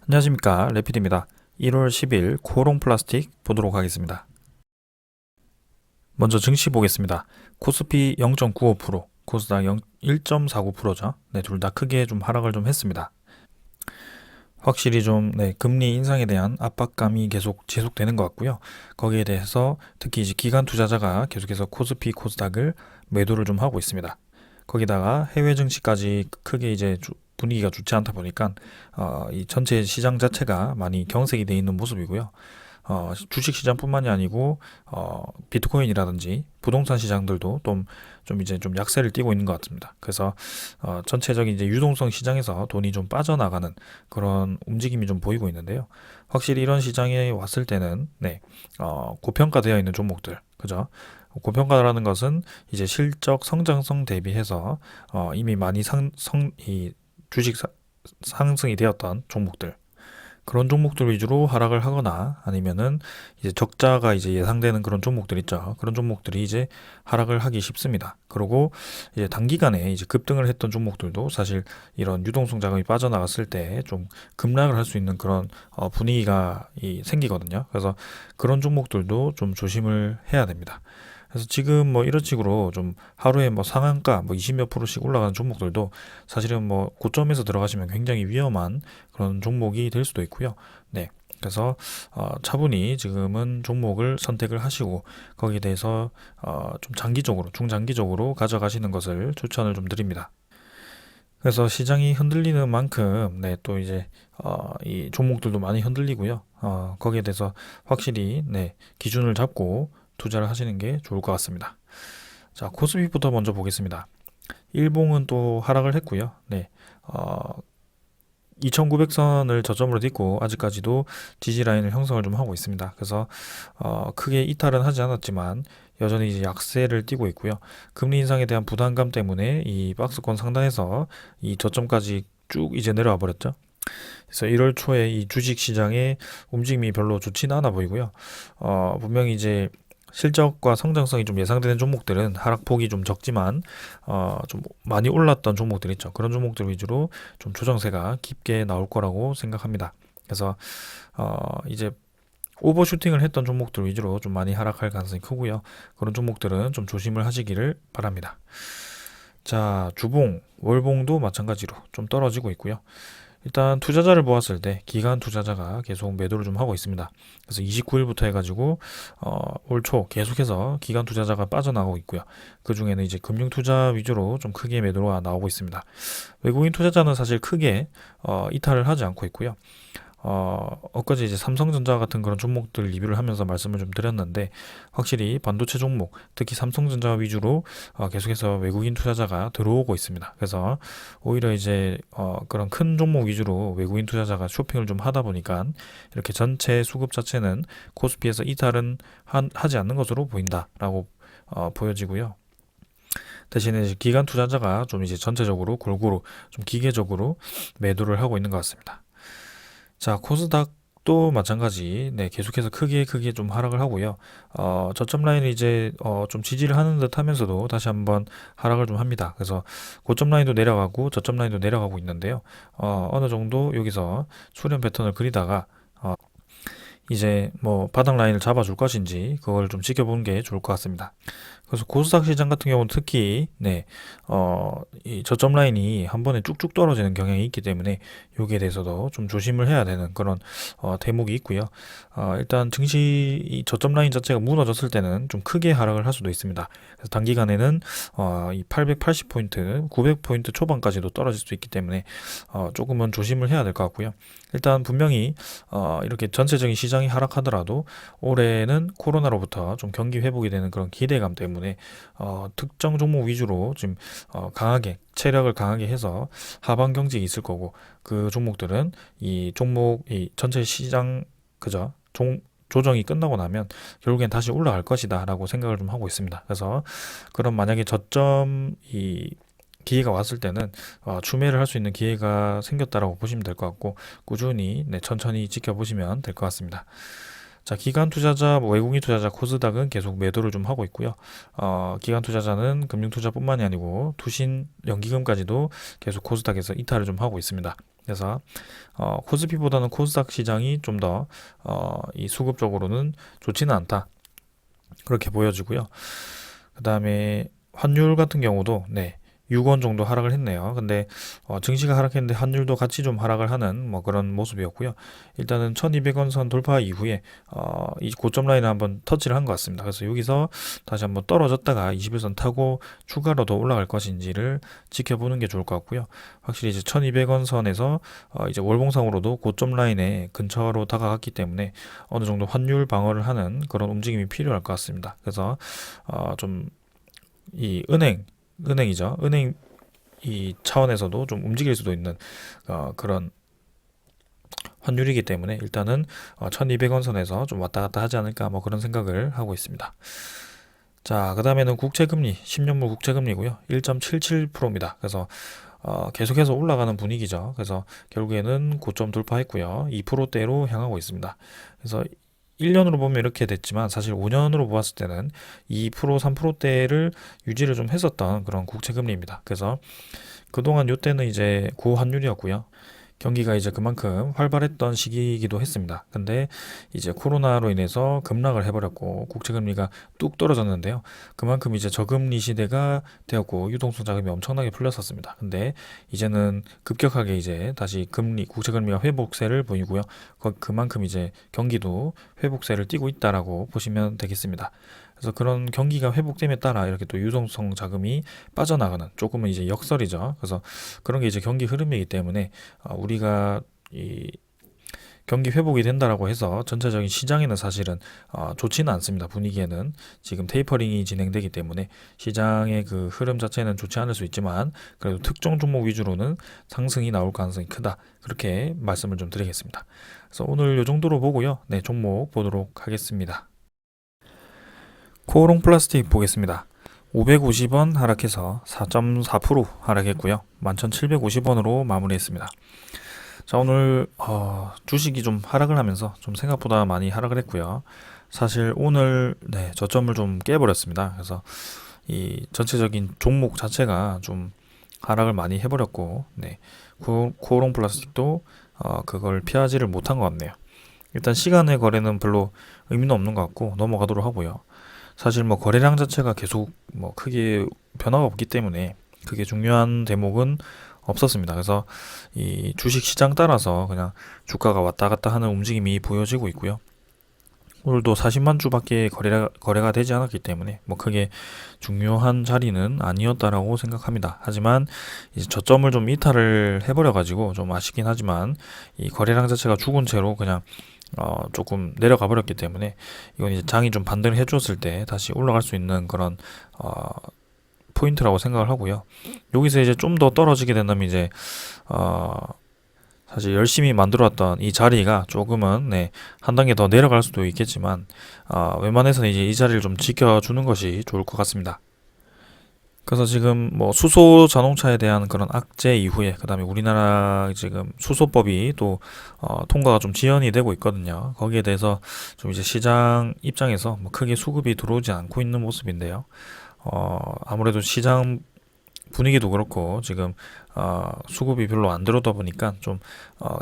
안녕하십니까, 레피드입니다. 1월 10일 코롱 플라스틱 보도록 하겠습니다. 먼저 증시 보겠습니다. 코스피 0.95%, 코스닥 1.49%죠. 네, 둘 다 크게 좀 하락을 좀 했습니다. 확실히 좀 금리 인상에 대한 압박감이 계속 지속되는 것 같고요. 거기에 대해서 특히 이제 기관 투자자가 계속해서 코스피, 코스닥을 매도를 좀 하고 있습니다. 거기다가 해외 증시까지 크게 이제 분위기가 좋지 않다 보니까 이 전체 시장 자체가 많이 경색이 돼 있는 모습이고요. 주식 시장뿐만이 아니고 비트코인이라든지 부동산 시장들도 좀 이제 좀 약세를 띠고 있는 것 같습니다. 그래서 전체적인 이제 유동성 시장에서 돈이 좀 빠져나가는 그런 움직임이 좀 보이고 있는데요. 확실히 이런 시장에 왔을 때는 고평가되어 있는 종목들, 그죠? 고평가라는 것은 이제 실적 성장성 대비해서 이미 많이 이 주식 상승이 되었던 종목들, 그런 종목들 위주로 하락을 하거나 아니면은 이제 적자가 이제 예상되는 그런 종목들 있죠. 그런 종목들이 이제 하락을 하기 쉽습니다. 그리고 이제 단기간에 이제 급등을 했던 종목들도 사실 이런 유동성 자금이 빠져나갔을 때 좀 급락을 할 수 있는 그런 분위기가 생기거든요. 그래서 그런 종목들도 좀 조심을 해야 됩니다. 그래서 지금 뭐 이런 식으로 좀 하루에 뭐 상한가 뭐 20몇 프로씩 올라가는 종목들도 사실은 뭐 고점에서 들어가시면 굉장히 위험한 그런 종목이 될 수도 있고요. 네. 그래서 차분히 지금은 종목을 선택을 하시고 거기에 대해서 좀 장기적으로, 중장기적으로 가져가시는 것을 추천을 좀 드립니다. 그래서 시장이 흔들리는 만큼 또 이제 이 종목들도 많이 흔들리고요. 거기에 대해서 확실히 기준을 잡고 투자를 하시는 게 좋을 것 같습니다. 자, 코스피부터 먼저 보겠습니다. 일봉은 또 하락을 했고요. 2900선을 저점으로 딛고 아직까지도 지지 라인을 형성을 좀 하고 있습니다. 그래서 크게 이탈은 하지 않았지만 여전히 이제 약세를 띠고 있고요. 금리 인상에 대한 부담감 때문에 이 박스권 상단에서 이 저점까지 쭉 이제 내려와 버렸죠. 그래서 1월 초에 이 주식 시장의 움직임이 별로 좋지는 않아 보이고요. 분명히 이제 실적과 성장성이 좀 예상되는 종목들은 하락폭이 좀 적지만 좀 많이 올랐던 종목들 있죠. 그런 종목들 위주로 좀 조정세가 깊게 나올 거라고 생각합니다. 그래서 이제 오버슈팅을 했던 종목들 위주로 좀 많이 하락할 가능성이 크고요. 그런 종목들은 좀 조심을 하시기를 바랍니다. 자, 주봉, 월봉도 마찬가지로 좀 떨어지고 있고요. 일단 투자자를 보았을 때 기관 투자자가 계속 매도를 좀 하고 있습니다. 그래서 29일부터 해가지고 올 초 계속해서 기관 투자자가 빠져나오고 있고요. 그 중에는 이제 금융 투자 위주로 좀 크게 매도가 나오고 있습니다. 외국인 투자자는 사실 크게 이탈을 하지 않고 있고요. 엊그제 이제 삼성전자 같은 그런 종목들 리뷰를 하면서 말씀을 좀 드렸는데 확실히 반도체 종목, 특히 삼성전자 위주로 계속해서 외국인 투자자가 들어오고 있습니다. 그래서 오히려 이제 그런 큰 종목 위주로 외국인 투자자가 쇼핑을 좀 하다 보니까 이렇게 전체 수급 자체는 코스피에서 이탈은 하지 않는 것으로 보인다라고 보여지고요. 대신에 이제 기관 투자자가 좀 이제 전체적으로 골고루 좀 기계적으로 매도를 하고 있는 것 같습니다. 자, 코스닥도 마찬가지. 계속해서 크게 좀 하락을 하고요. 저점 라인을 이제 좀 지지를 하는 듯 하면서도 다시 한번 하락을 좀 합니다. 그래서 고점 라인도 내려가고 저점 라인도 내려가고 있는데요. 어느 정도 여기서 수렴 패턴을 그리다가 이제 뭐 바닥 라인을 잡아줄 것인지 그걸 좀 지켜보는 게 좋을 것 같습니다. 그래서 코스닥 시장 같은 경우는 특히 이 저점 라인이 한 번에 쭉쭉 떨어지는 경향이 있기 때문에 여기에 대해서도 좀 조심을 해야 되는 그런 대목이 있고요. 일단 증시 이 저점 라인 자체가 무너졌을 때는 좀 크게 하락을 할 수도 있습니다. 그래서 단기간에는 이 880포인트, 900포인트 초반까지도 떨어질 수 있기 때문에 조금은 조심을 해야 될 것 같고요. 일단 분명히 이렇게 전체적인 시장이 하락하더라도 올해는 코로나로부터 좀 경기 회복이 되는 그런 기대감 때문에 특정 종목 위주로 지금 강하게 체력을 강하게 해서 하방 경직이 있을 거고 그 종목들은 이 종목 이 전체 시장 그죠 조정이 끝나고 나면 결국엔 다시 올라갈 것이다 라고 생각을 좀 하고 있습니다. 그래서 그럼 만약에 저점 이 기회가 왔을 때는 추매를 할 수 있는 기회가 생겼다라고 보시면 될 것 같고 꾸준히 천천히 지켜보시면 될 것 같습니다. 자, 기관 투자자, 외국인 투자자 코스닥은 계속 매도를 좀 하고 있고요. 기관 투자자는 금융 투자뿐만이 아니고 투신, 연기금까지도 계속 코스닥에서 이탈을 좀 하고 있습니다. 그래서 코스피보다는 코스닥 시장이 좀 더 이 수급적으로는 좋지는 않다. 그렇게 보여지고요. 그다음에 환율 같은 경우도 6원 정도 하락을 했네요. 근데 증시가 하락했는데 환율도 같이 좀 하락을 하는 뭐 그런 모습이었고요. 일단은 1200원 선 돌파 이후에 이 고점 라인을 한번 터치를 한 것 같습니다. 그래서 여기서 다시 한번 떨어졌다가 21선 타고 추가로 더 올라갈 것인지를 지켜보는 게 좋을 것 같고요. 확실히 이제 1200원 선에서 이제 월봉상으로도 고점 라인에 근처로 다가갔기 때문에 어느 정도 환율 방어를 하는 그런 움직임이 필요할 것 같습니다. 그래서 좀 이 은행이죠. 은행 이 차원에서도 좀 움직일 수도 있는 그런 환율이기 때문에 일단은 1200원 선에서 좀 왔다 갔다 하지 않을까 뭐 그런 생각을 하고 있습니다. 자, 그 다음에는 국채금리, 10년물 국채금리고요. 1.77%입니다. 그래서 계속해서 올라가는 분위기죠. 그래서 결국에는 고점 돌파했고요. 2%대로 향하고 있습니다. 그래서 1년으로 보면 이렇게 됐지만 사실 5년으로 보았을 때는 2%, 3%대를 유지를 좀 했었던 그런 국채금리입니다. 그래서 그동안 요때는 이제 고환율이었고요. 경기가 이제 그만큼 활발했던 시기이기도 했습니다. 근데 이제 코로나로 인해서 급락을 해버렸고 국채금리가 뚝 떨어졌는데요. 그만큼 이제 저금리 시대가 되었고 유동성 자금이 엄청나게 풀렸었습니다. 근데 이제는 급격하게 이제 다시 국채금리가 회복세를 보이고요. 그만큼 이제 경기도 회복세를 띠고 있다라고 보시면 되겠습니다. 그래서 그런 경기가 회복됨에 따라 이렇게 또 유동성 자금이 빠져나가는 조금은 이제 역설이죠. 그래서 그런 게 이제 경기 흐름이기 때문에 우리가 이 경기 회복이 된다라고 해서 전체적인 시장에는 사실은 좋지는 않습니다. 분위기에는 지금 테이퍼링이 진행되기 때문에 시장의 그 흐름 자체는 좋지 않을 수 있지만 그래도 특정 종목 위주로는 상승이 나올 가능성이 크다. 그렇게 말씀을 좀 드리겠습니다. 그래서 오늘 이 정도로 보고요. 종목 보도록 하겠습니다. 코오롱 플라스틱 보겠습니다. 550원 하락해서 4.4% 하락했고요. 11,750원으로 마무리했습니다. 자, 오늘 주식이 좀 하락을 하면서 좀 생각보다 많이 하락을 했고요. 사실 오늘 저점을 좀 깨버렸습니다. 그래서 이 전체적인 종목 자체가 좀 하락을 많이 해버렸고 코오롱 플라스틱도 그걸 피하지를 못한 것 같네요. 일단 시간의 거래는 별로 의미는 없는 것 같고 넘어가도록 하고요. 사실 뭐 거래량 자체가 계속 뭐 크게 변화가 없기 때문에 그게 중요한 대목은 없었습니다. 그래서 이 주식 시장 따라서 그냥 주가가 왔다 갔다 하는 움직임이 보여지고 있고요. 오늘도 40만 주밖에 거래가 되지 않았기 때문에 뭐 크게 중요한 자리는 아니었다라고 생각합니다. 하지만 이제 저점을 좀 이탈을 해버려가지고 좀 아쉽긴 하지만 이 거래량 자체가 죽은 채로 그냥 조금 내려가 버렸기 때문에 이건 이제 장이 좀 반등을 해줬을 때 다시 올라갈 수 있는 그런 포인트라고 생각을 하고요. 여기서 이제 좀 더 떨어지게 된다면 이제 사실 열심히 만들어왔던 이 자리가 조금은 한 단계 더 내려갈 수도 있겠지만 웬만해서는 이제 이 자리를 좀 지켜주는 것이 좋을 것 같습니다. 그래서 지금 뭐 수소 자동차에 대한 그런 악재 이후에 그다음에 우리나라 지금 수소법이 또 통과가 좀 지연이 되고 있거든요. 거기에 대해서 좀 이제 시장 입장에서 뭐 크게 수급이 들어오지 않고 있는 모습인데요. 아무래도 시장 분위기도 그렇고 지금 수급이 별로 안 들어오다 보니까 좀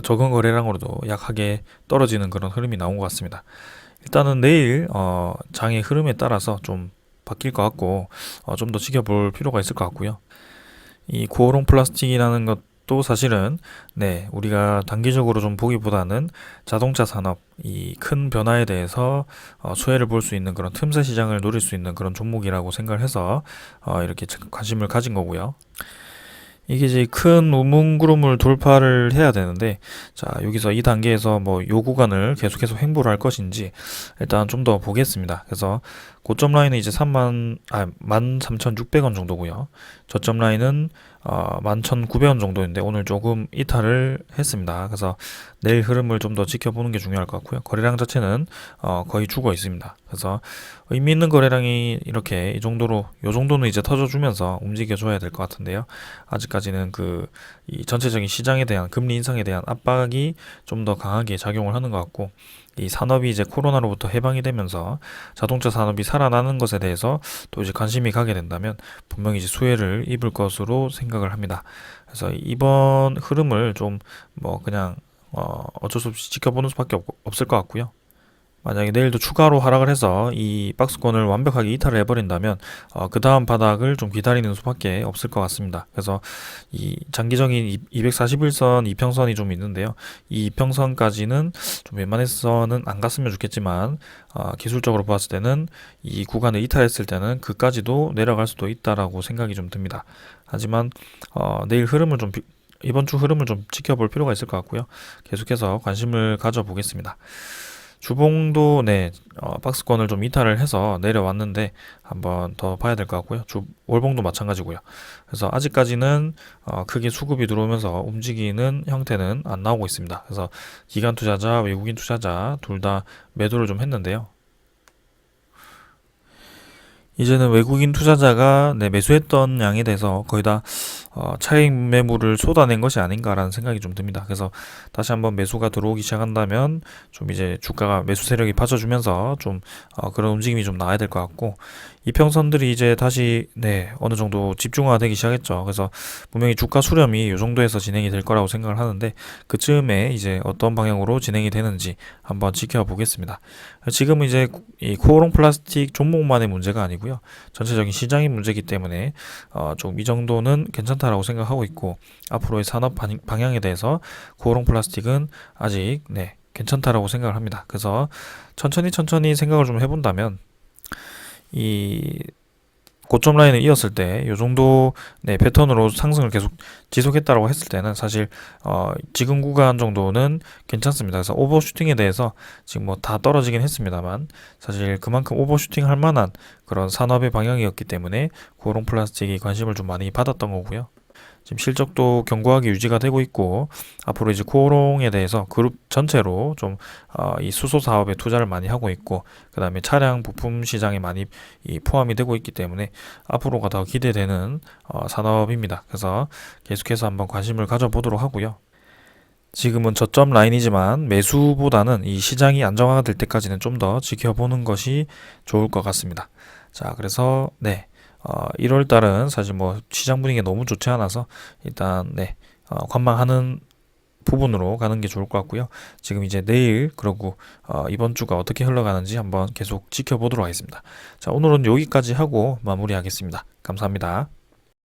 적은 거래량으로도 약하게 떨어지는 그런 흐름이 나온 것 같습니다. 일단은 내일 장의 흐름에 따라서 좀 바뀔 것 같고 좀 더 지켜볼 필요가 있을 것 같고요. 이 코오롱 플라스틱이라는 것도 사실은 우리가 단기적으로 좀 보기보다는 자동차 산업 이 큰 변화에 대해서 수혜를 볼 수 있는 그런 틈새 시장을 노릴 수 있는 그런 종목이라고 생각을 해서 이렇게 관심을 가진 거고요. 이게 이제 큰 우문구름을 돌파를 해야 되는데 자 여기서 이 단계에서 뭐 요 구간을 계속해서 횡보를 할 것인지 일단 좀 더 보겠습니다. 그래서 고점 라인은 이제 13,600원 정도고요. 저점 라인은 11,900원 정도인데 오늘 조금 이탈을 했습니다. 그래서 내일 흐름을 좀 더 지켜보는 게 중요할 것 같고요. 거래량 자체는 거의 죽어 있습니다. 그래서 의미 있는 거래량이 이렇게 요 정도는 이제 터져주면서 움직여줘야 될 것 같은데요. 아직까지는 이 전체적인 시장에 대한 금리 인상에 대한 압박이 좀 더 강하게 작용을 하는 것 같고 이 산업이 이제 코로나로부터 해방이 되면서 자동차 산업이 살아나는 것에 대해서 또 이제 관심이 가게 된다면 분명히 이제 수혜를 입을 것으로 생각을 합니다. 그래서 이번 흐름을 좀 뭐 그냥 어쩔 수 없이 지켜보는 수밖에 없을 것 같고요. 만약에 내일도 추가로 하락을 해서 이 박스권을 완벽하게 이탈을 해버린다면 그 다음 바닥을 좀 기다리는 수밖에 없을 것 같습니다. 그래서 이 장기적인 241선 이평선이 좀 있는데요. 이 이평선까지는 좀 웬만해서는 안 갔으면 좋겠지만 기술적으로 봤을 때는 이 구간을 이탈했을 때는 그까지도 내려갈 수도 있다라고 생각이 좀 듭니다. 하지만 내일 흐름을 좀 이번 주 흐름을 좀 지켜볼 필요가 있을 것 같고요. 계속해서 관심을 가져보겠습니다. 주봉도 박스권을 좀 이탈을 해서 내려왔는데 한번 더 봐야 될 것 같고요. 월봉도 마찬가지고요. 그래서 아직까지는 크게 수급이 들어오면서 움직이는 형태는 안 나오고 있습니다. 그래서 기관 투자자, 외국인 투자자 둘 다 매도를 좀 했는데요. 이제는 외국인 투자자가 매수했던 양에 대해서 거의 다 차익 매물을 쏟아낸 것이 아닌가라는 생각이 좀 듭니다. 그래서 다시 한번 매수가 들어오기 시작한다면 좀 이제 주가가 매수 세력이 받쳐주면서 좀 그런 움직임이 좀 나와야 될 것 같고, 이평선들이 이제 다시 어느 정도 집중화되기 시작했죠. 그래서 분명히 주가 수렴이 이 정도에서 진행이 될 거라고 생각을 하는데 그쯤에 이제 어떤 방향으로 진행이 되는지 한번 지켜보겠습니다. 지금은 이제 이 코오롱 플라스틱 종목만의 문제가 아니고요. 전체적인 시장의 문제이기 때문에 좀 이 정도는 괜찮다라고 생각하고 있고, 앞으로의 산업 방향에 대해서 코오롱 플라스틱은 아직 괜찮다라고 생각을 합니다. 그래서 천천히 생각을 좀 해본다면 이 고점 라인을 이었을 때 이 정도 패턴으로 상승을 계속 지속했다고 했을 때는 사실 지금 구간 정도는 괜찮습니다. 그래서 오버슈팅에 대해서 지금 뭐 다 떨어지긴 했습니다만 사실 그만큼 오버슈팅 할 만한 그런 산업의 방향이었기 때문에 고롱 플라스틱이 관심을 좀 많이 받았던 거고요. 지금 실적도 견고하게 유지가 되고 있고, 앞으로 이제 코오롱에 대해서 그룹 전체로 좀 이 수소 사업에 투자를 많이 하고 있고, 그 다음에 차량 부품 시장에 많이 포함이 되고 있기 때문에 앞으로가 더 기대되는 산업입니다. 그래서 계속해서 한번 관심을 가져보도록 하고요. 지금은 저점 라인이지만 매수보다는 이 시장이 안정화가 될 때까지는 좀 더 지켜보는 것이 좋을 것 같습니다. 자, 그래서 1월 달은 사실 뭐 시장 분위기가 너무 좋지 않아서 일단 관망하는 부분으로 가는 게 좋을 것 같고요. 지금 이제 내일 그리고 이번 주가 어떻게 흘러가는지 한번 계속 지켜보도록 하겠습니다. 자, 오늘은 여기까지 하고 마무리하겠습니다. 감사합니다.